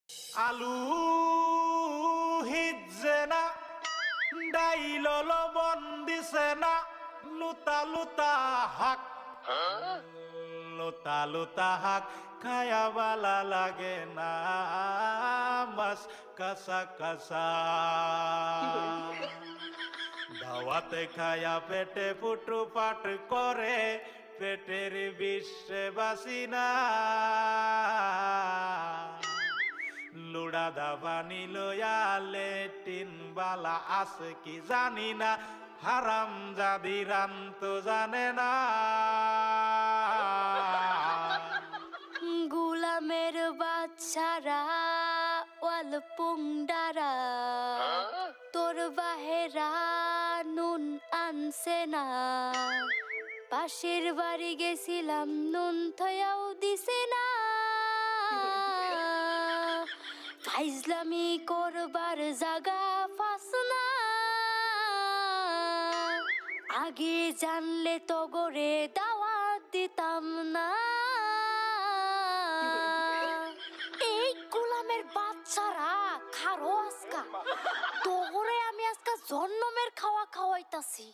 আলু হিজে না ডাইল লবণ দিছে না লুতা লুতা হাক লুতা লুতা হাক খায়া বালা লাগে না মাছ কাঁচা কাঁচা দাওয়াতে খায়া পেটে ফুটু পাট করে পেটের বিশ্বে বাসি না লুড়া দাবানি লয়া লেটিন বালা আছে কি জানি না হারাম জাদি রান্ত জানে না গুলামের বাচ্চারা ওয়াল পুংডারা তোর বাহেরা নুন আনছে না পাশের বাড়ি গেছিলাম নুন থয়াও দিছে না ফাইজলামি করবার জাগা ফাস না আগে জানলে তো গরে দাওয়াত দিতাম না এই গোলামের বাচ্চারা খারো আজকা তোরে আমি আজকা জন্মের খাওয়া খাওয়াইতাছি।